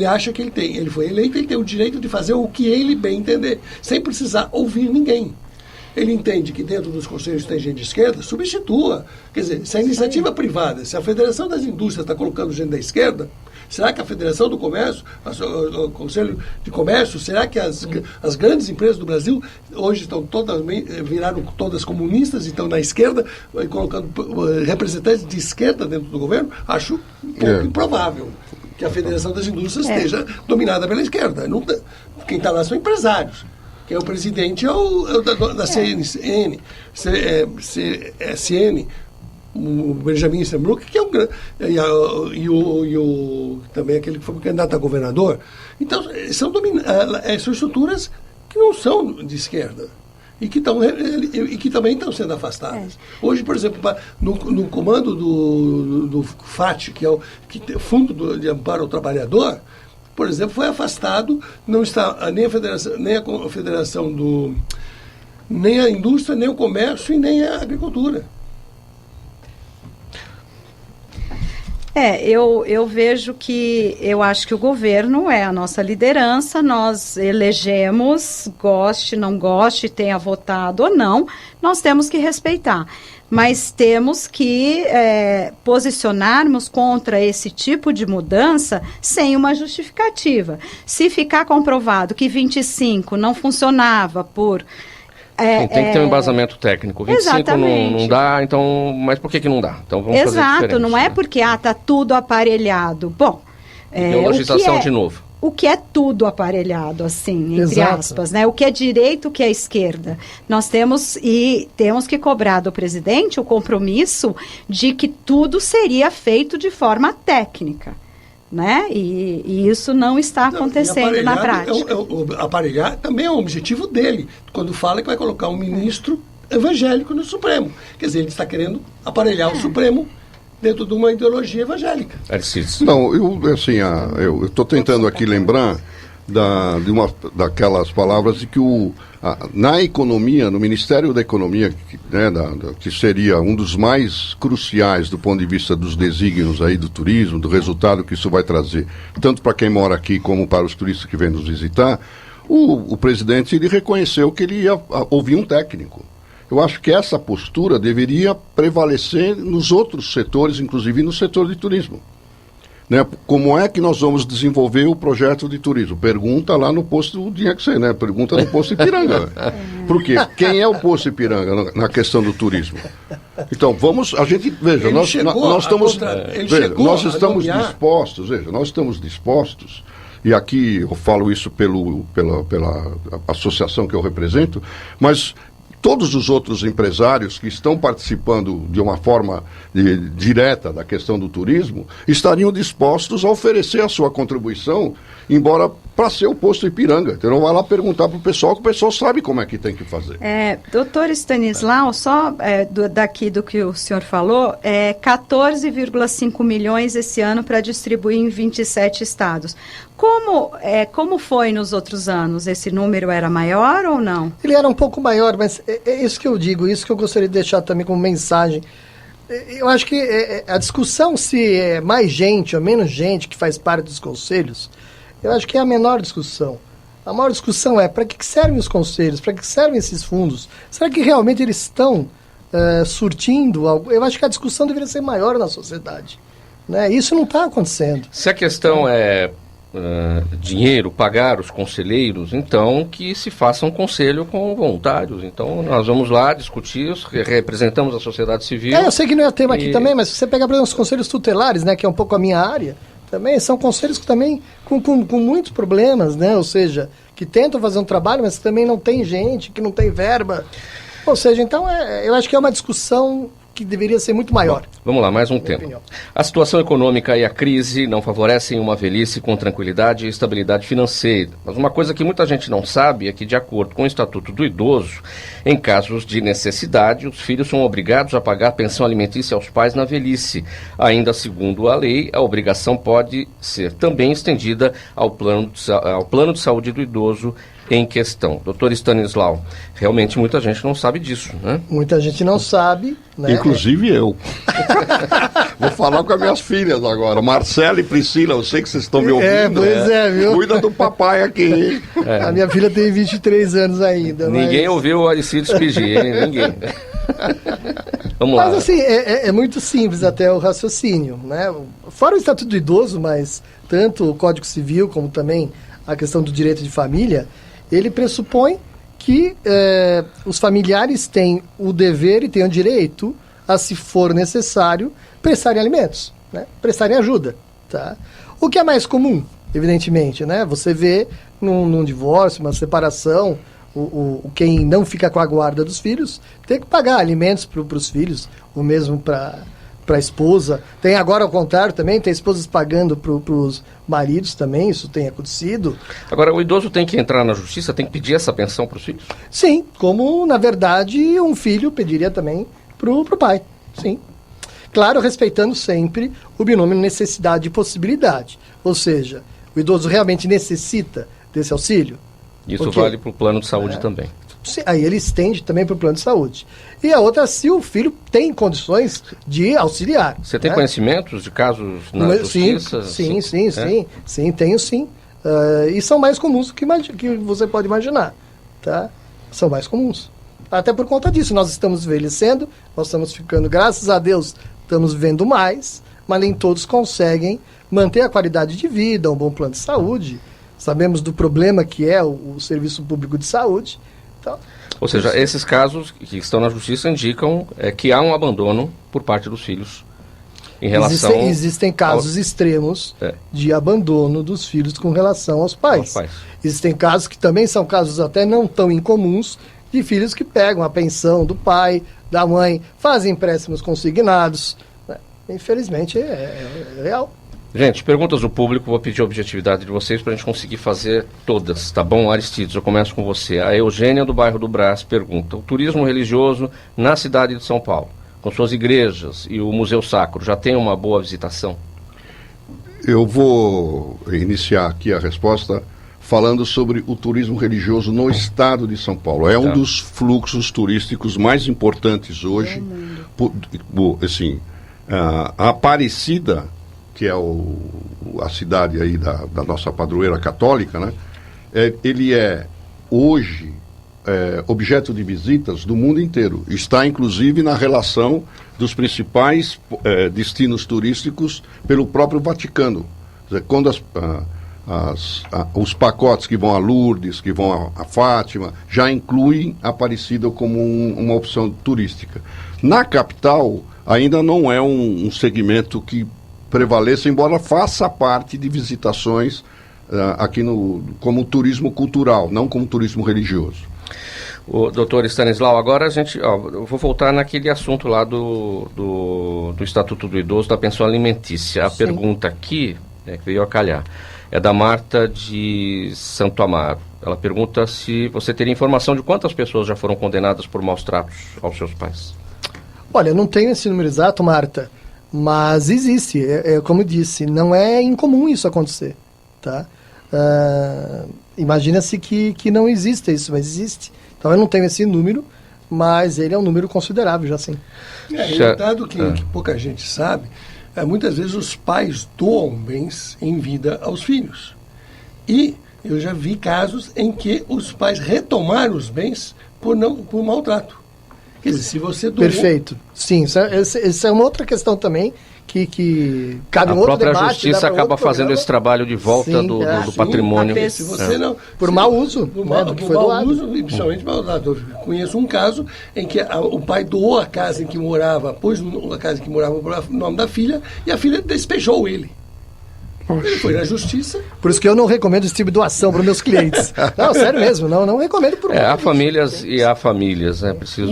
acha que ele foi eleito, ele tem o direito de fazer o que ele bem entender, sem precisar ouvir ninguém. Ele entende que dentro dos conselhos tem gente de esquerda, substitua. Quer dizer, se a iniciativa privada, se a Federação das Indústrias está colocando gente da esquerda, será que a Federação do Comércio, o Conselho de Comércio, será que as grandes empresas do Brasil hoje viraram todas comunistas e estão na esquerda, colocando representantes de esquerda dentro do governo? Acho um pouco improvável que a Federação das Indústrias esteja dominada pela esquerda. Quem está lá são empresários. Que é o presidente da CN, o Benjamin Steinbrück, que é também aquele que foi candidato a governador. Então, são estruturas que não são de esquerda e que também estão sendo afastadas. Hoje, por exemplo, no comando do FAT, que é o Fundo de Amparo ao Trabalhador, por exemplo, foi afastado, não está nem a Federação nem a indústria, nem o comércio e nem a agricultura.
Eu vejo que, eu acho que o governo é a nossa liderança, nós elegemos, goste, não goste, tenha votado ou não, nós temos que respeitar. Mas temos que posicionarmos contra esse tipo de mudança sem uma justificativa. Se ficar comprovado que 25 não funcionava por...
tem que ter um embasamento técnico. 25 não dá, então... Mas por que não dá? Então vamos fazer diferente,
não é porque está tudo aparelhado. Bom...
Ideologização de novo.
O que é tudo aparelhado, assim, entre aspas, né? O que é direita, o que é esquerda. Nós temos que cobrar do presidente o compromisso de que tudo seria feito de forma técnica, né? E isso não está acontecendo na prática.
Aparelhar também é um objetivo dele, quando fala que vai colocar um ministro evangélico no Supremo. Quer dizer, ele está querendo aparelhar o Supremo dentro de uma ideologia evangélica.
Não, eu estou tentando aqui lembrar daquelas palavras de que na economia, no Ministério da Economia, que seria um dos mais cruciais do ponto de vista dos desígnios aí do turismo, do resultado que isso vai trazer, tanto para quem mora aqui como para os turistas que vêm nos visitar, o presidente ele reconheceu que ele ia ouvir um técnico. Eu acho que essa postura deveria prevalecer nos outros setores, inclusive no setor de turismo. Né? Como é que nós vamos desenvolver o projeto de turismo? Pergunta lá no posto, tinha que ser, né? Pergunta no posto Ipiranga. Por quê? Quem é o posto Ipiranga na questão do turismo? Então, veja, nós estamos dispostos, e aqui eu falo isso pela associação que eu represento, mas todos os outros empresários que estão participando de uma forma direta da questão do turismo estariam dispostos a oferecer a sua contribuição, embora para ser o posto Ipiranga. Então, vai lá perguntar para o pessoal, que o pessoal sabe como é que tem que fazer.
Doutor Stanislau, só daqui do que o senhor falou, 14,5 milhões esse ano para distribuir em 27 estados. Como foi nos outros anos? Esse número era maior ou não?
Ele era um pouco maior, mas é isso que eu digo, isso que eu gostaria de deixar também como mensagem. Eu acho que a discussão se é mais gente ou menos gente que faz parte dos conselhos, eu acho que é a menor discussão. A maior discussão é para que servem os conselhos, para que servem esses fundos? Será que realmente eles estão surtindo algo? Eu acho que a discussão deveria ser maior na sociedade. Né? Isso não está acontecendo.
Se a questão é dinheiro, pagar os conselheiros, então que se faça um conselho com voluntários. Então nós vamos lá discutir, representamos a sociedade civil.
Eu sei que não é tema aqui também, mas se você pegar, por exemplo, os conselhos tutelares, né, que é um pouco a minha área, também são conselhos que também com muitos problemas, né? Ou seja, que tentam fazer um trabalho, mas também não tem gente, que não tem verba. Ou seja, então eu acho que é uma discussão que deveria ser muito maior.
Bom, vamos lá, mais um tema. A situação econômica e a crise não favorecem uma velhice com tranquilidade e estabilidade financeira. Mas uma coisa que muita gente não sabe é que, de acordo com o Estatuto do Idoso, em casos de necessidade, os filhos são obrigados a pagar pensão alimentícia aos pais na velhice. Ainda segundo a lei, a obrigação pode ser também estendida ao plano de saúde do idoso em questão. Doutor Stanislau, realmente muita gente não sabe disso, né?
Muita gente não sabe, né?
Inclusive eu. Vou falar com as minhas filhas agora, Marcela e Priscila, eu sei que vocês estão me ouvindo.
Viu?
Cuida do papai aqui.
A minha filha tem 23 anos ainda.
Ninguém ouviu o Aristides pedir, hein? Ninguém. Vamos lá.
Mas assim, é muito simples até o raciocínio, né? Fora o Estatuto do Idoso, mas tanto o Código Civil como também a questão do direito de família, ele pressupõe que os familiares têm o dever e têm o direito a, se for necessário, prestarem alimentos, né? Prestarem ajuda. Tá? O que é mais comum, evidentemente, né? Você vê num divórcio, uma separação, quem não fica com a guarda dos filhos tem que pagar alimentos para os filhos, ou mesmo para a esposa. Tem agora ao contrário também, tem esposas pagando para os maridos também, isso tem acontecido.
Agora, o idoso tem que entrar na justiça, tem que pedir essa pensão para os filhos?
Sim, como na verdade um filho pediria também para o pai, sim. Claro, respeitando sempre o binômio necessidade e possibilidade. Ou seja, o idoso realmente necessita desse auxílio?
Isso vale para o plano de saúde também.
aí ele estende também para o plano de saúde. E a outra, se o filho tem condições de auxiliar.
Você tem conhecimentos de casos na justiça?
Sim, tenho sim. E são mais comuns do que você pode imaginar. Tá? São mais comuns. Até por conta disso, nós estamos envelhecendo, nós estamos ficando, graças a Deus, estamos vivendo mais, mas nem todos conseguem manter a qualidade de vida, um bom plano de saúde. Sabemos do problema que é o serviço público de saúde. Então,
ou seja, esses casos que estão na justiça indicam que há um abandono por parte dos filhos em relação...
Existem casos extremos de abandono dos filhos com relação aos pais. Existem casos que também são casos até não tão incomuns, de filhos que pegam a pensão do pai, da mãe, fazem empréstimos consignados. Né? Infelizmente, é real.
Gente, perguntas do público, vou pedir a objetividade de vocês para a gente conseguir fazer todas, tá bom? Aristides, eu começo com você. A Eugênia do bairro do Brás pergunta: o turismo religioso na cidade de São Paulo, com suas igrejas e o Museu Sacro, já tem uma boa visitação?
Eu vou iniciar aqui a resposta falando sobre o turismo religioso no estado de São Paulo. É um dos fluxos turísticos mais importantes hoje. Assim, a Aparecida, que é a cidade aí da nossa padroeira católica, né? Ele é hoje objeto de visitas do mundo inteiro. Está inclusive na relação dos principais destinos turísticos pelo próprio Vaticano. Quer dizer, quando os pacotes que vão a Lourdes, que vão a Fátima, já incluem a Aparecida como uma opção turística. Na capital, ainda não é um segmento que prevaleça, embora faça parte de visitações aqui como turismo cultural, não como turismo religioso.
O doutor Stanislau, agora eu vou voltar naquele assunto lá do Estatuto do Idoso, da pensão alimentícia. A pergunta aqui, que veio a calhar, é da Marta de Santo Amaro. Ela pergunta se você teria informação de quantas pessoas já foram condenadas por maus tratos aos seus pais.
Olha, eu não tenho esse número exato, Marta, mas existe. Como eu disse, não é incomum isso acontecer. Tá? Imagina-se que não existe isso, mas existe. Então eu não tenho esse número, mas ele é um número considerável, já sim.
Um dado que pouca gente sabe, muitas vezes os pais doam bens em vida aos filhos. E eu já vi casos em que os pais retomaram os bens por maltrato. Quer dizer, se você doou...
Perfeito. Sim, essa é uma outra questão também que cabe um outro debate.
A própria justiça acaba fazendo esse trabalho de volta do patrimônio.
Se você não,
por mau uso.
Por mau uso, e principalmente mau uso. Eu conheço um caso em que o pai doou a casa em que morava, pôs a casa em que morava o nome da filha, e a filha despejou ele. Ele foi na justiça.
Por isso que eu não recomendo esse tipo de doação para os meus clientes. Não, sério mesmo, não recomendo por
há famílias e há famílias, né? Preciso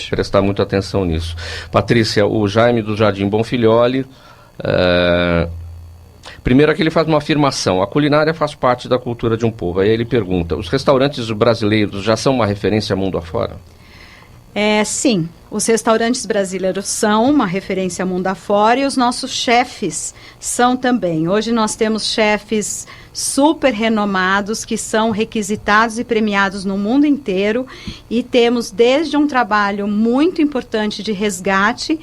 prestar muita atenção nisso. Patrícia, o Jaime do Jardim Bonfilholi, primeiro aqui ele faz uma afirmação: a culinária faz parte da cultura de um povo. Aí ele pergunta: os restaurantes brasileiros já são uma referência mundo afora?
Sim, os restaurantes brasileiros são uma referência mundo afora, e os nossos chefes são também. Hoje nós temos chefes super renomados que são requisitados e premiados no mundo inteiro, e temos desde um trabalho muito importante de resgate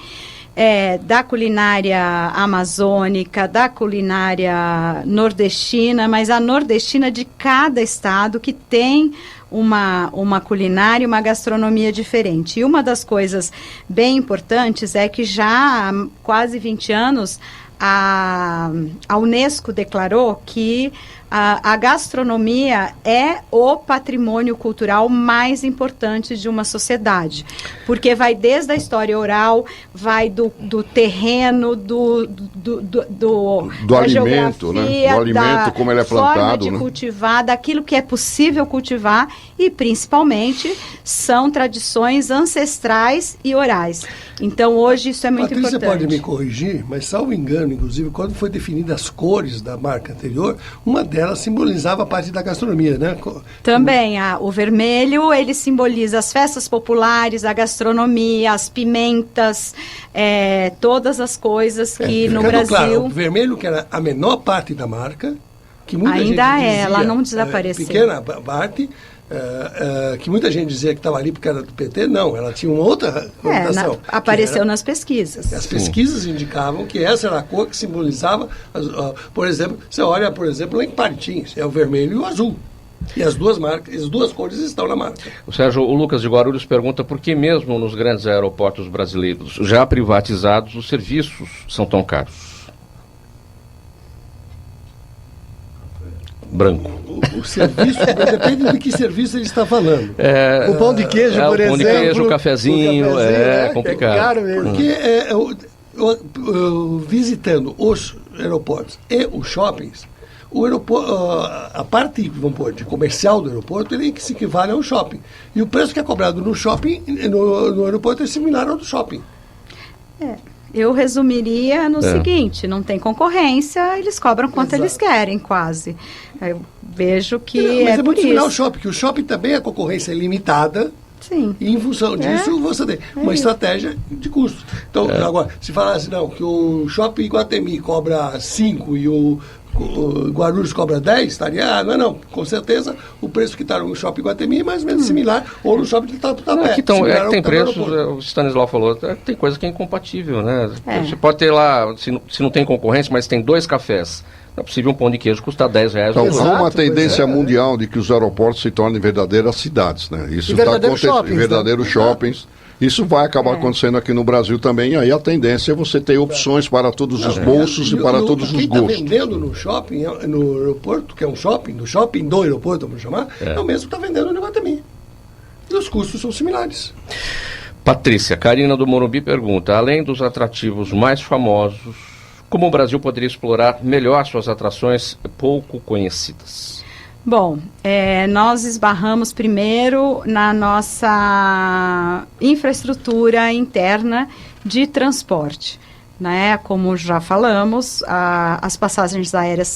da culinária amazônica, da culinária nordestina, mas a nordestina de cada estado que tem uma culinária e uma gastronomia diferente. E uma das coisas bem importantes é que já há quase 20 anos a Unesco declarou que a gastronomia é o patrimônio cultural mais importante de uma sociedade, porque vai desde a história oral, vai do terreno, do
alimento, né? Do alimento, como ele é plantado,
forma de cultivar, daquilo que é possível cultivar, e principalmente são tradições ancestrais e orais. Então hoje isso é muito importante.
Patrícia pode me corrigir, mas salvo engano, inclusive, quando foi definidas as cores da marca anterior, uma delas simbolizava a parte da gastronomia, né?
Também, o vermelho, ele simboliza as festas populares, a gastronomia, as pimentas, todas as coisas que no Brasil...
Claro, o vermelho, que era a menor parte da marca, que muita
ainda
gente dizia,
ela não desapareceu.
Pequena parte, que muita gente dizia que estava ali porque era do PT, não, ela tinha uma outra conotação.
Apareceu nas pesquisas.
As pesquisas indicavam que essa era a cor que simbolizava, por exemplo, você olha, por exemplo, lá em Parintins, é o vermelho e o azul. E as duas cores estão na marca.
O Sérgio, o Lucas de Guarulhos pergunta por que mesmo nos grandes aeroportos brasileiros já privatizados os serviços são tão caros? Branco.
O serviço, depende de que serviço ele está falando.
O pão de queijo, por exemplo.
O pão de queijo, o cafezinho, é complicado.
É caro mesmo.
Porque visitando os aeroportos e os shoppings, o aeroporto, a parte, vamos pôr, de comercial do aeroporto, ele que se equivale ao shopping. E o preço que é cobrado no shopping, no aeroporto, é similar ao do shopping.
Eu resumiria no seguinte, não tem concorrência, eles cobram quanto eles querem, quase. Eu vejo que
mas é
por
muito similar ao
isso.
shopping, porque o shopping também a concorrência é limitada.
Sim.
E em função disso, você tem uma estratégia de custo. Então, agora, se falasse, não, que o shopping Iguatemi cobra 5 e o Guarulhos cobra 10, estaria, não, com certeza o preço que está no shopping Iguatemi é mais ou menos similar, ou no shopping de Tatuapé.
Que tem preços, o Stanislau falou, tem coisa que é incompatível, né? Você pode ter lá, se não tem concorrência, mas tem 2 cafés. Não é possível um pão de queijo custar R$10.
Então, há uma tendência mundial de que os aeroportos se tornem verdadeiras cidades, né? Isso está acontecendo, verdadeiros shoppings. Isso vai acabar acontecendo aqui no Brasil também, e aí a tendência é você ter opções para todos os bolsos e para todos os gostos.
Quem está vendendo no shopping, no aeroporto, que é um shopping do aeroporto, vamos chamar, é o mesmo que está vendendo no Iguatemi. E os custos são similares.
Patrícia, Karina do Morumbi pergunta, além dos atrativos mais famosos, como o Brasil poderia explorar melhor suas atrações pouco conhecidas?
Bom, nós esbarramos primeiro na nossa infraestrutura interna de transporte, né? Como já falamos, as passagens aéreas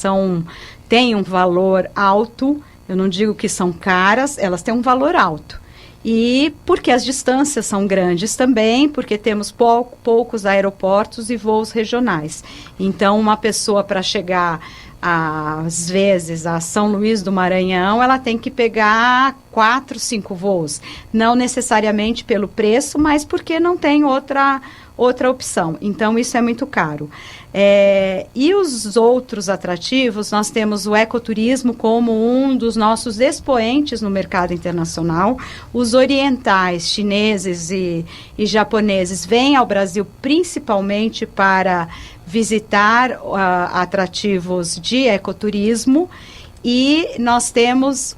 têm um valor alto, eu não digo que são caras, elas têm um valor alto. E porque as distâncias são grandes também, porque temos poucos aeroportos e voos regionais. Então, uma pessoa para chegar às vezes a São Luís do Maranhão, ela tem que pegar 4, 5 voos, não necessariamente pelo preço, mas porque não tem outra opção, então isso é muito caro. E os outros atrativos, nós temos o ecoturismo como um dos nossos expoentes no mercado internacional. Os orientais, chineses e japoneses vêm ao Brasil principalmente para visitar atrativos de ecoturismo, e nós temos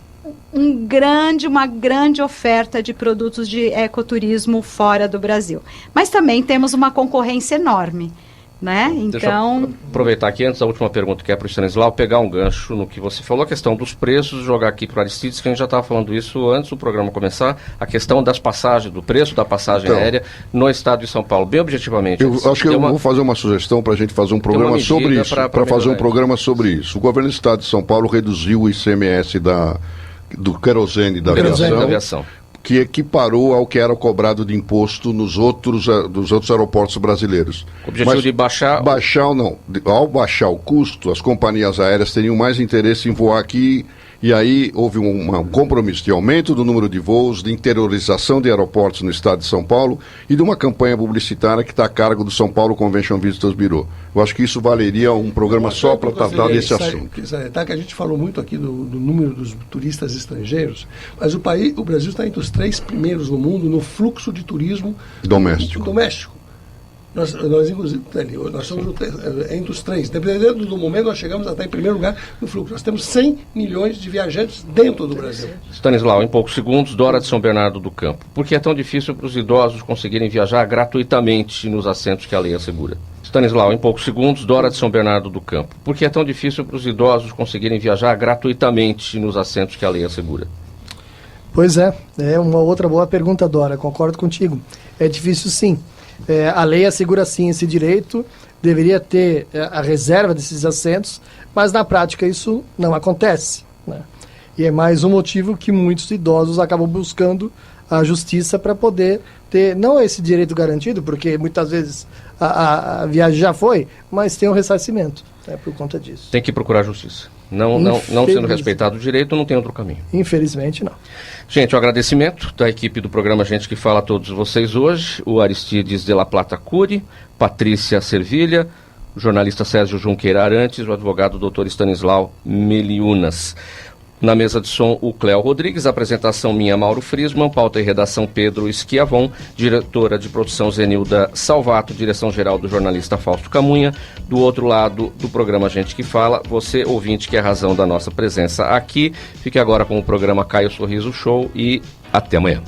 uma grande oferta de produtos de ecoturismo fora do Brasil. Mas também temos uma concorrência enorme, né? Então, deixa eu
aproveitar aqui, antes da última pergunta que é para o Stanislau, pegar um gancho no que você falou, a questão dos preços, jogar aqui para o Aristides, que a gente já estava falando isso antes do programa começar, a questão das passagens, do preço da passagem aérea no estado de São Paulo, bem objetivamente.
Eu acho que eu vou fazer uma sugestão para a gente fazer um programa sobre isso, para fazer um programa sobre isso. O governo do estado de São Paulo reduziu o ICMS do querosene da aviação, que equiparou ao que era cobrado de imposto dos outros aeroportos brasileiros.
O objetivo de baixar...
Ao baixar o custo, as companhias aéreas teriam mais interesse em voar aqui, e aí houve um compromisso de aumento do número de voos, de interiorização de aeroportos no estado de São Paulo e de uma campanha publicitária que está a cargo do São Paulo Convention Visitors Bureau. Eu acho que isso valeria um programa só para tratar desse assunto.
Que a gente falou muito aqui do número dos turistas estrangeiros, mas o Brasil está entre os 3 primeiros no mundo no fluxo de turismo doméstico. Nós inclusive, nós somos entre os 3. Dependendo do momento, nós chegamos até em primeiro lugar no fluxo. Nós temos 100 milhões de viajantes dentro do Brasil.
Stanislau, em poucos segundos, Dora de São Bernardo do Campo. Por que é tão difícil para os idosos conseguirem viajar gratuitamente nos assentos que a lei assegura? Stanislau, em poucos segundos, Dora de São Bernardo do Campo. Por que é tão difícil para os idosos conseguirem viajar gratuitamente nos assentos que a lei assegura?
Pois é uma outra boa pergunta, Dora, concordo contigo. É difícil sim. A lei assegura sim esse direito, deveria ter a reserva desses assentos, mas na prática isso não acontece, né? E é mais um motivo que muitos idosos acabam buscando a justiça para poder ter, não esse direito garantido, porque muitas vezes a viagem já foi, mas tem um ressarcimento, por conta disso.
Tem que procurar justiça. Não sendo respeitado o direito, não tem outro caminho.
Infelizmente, não.
Gente, um agradecimento da equipe do programa Gente que Fala a todos vocês hoje, o Aristides de la Plata Cury, Patrícia Servilha, o jornalista Sérgio Junqueira Arantes, o advogado Dr. Stanislau Meliunas. Na mesa de som, o Cléo Rodrigues, apresentação minha, Mauro Frisman, pauta e redação Pedro Schiavon, diretora de produção Zenilda Salvato, direção-geral do jornalista Fausto Camunha. Do outro lado do programa Gente que Fala, você, ouvinte, que é a razão da nossa presença aqui. Fique agora com o programa Caio Sorriso Show e até amanhã.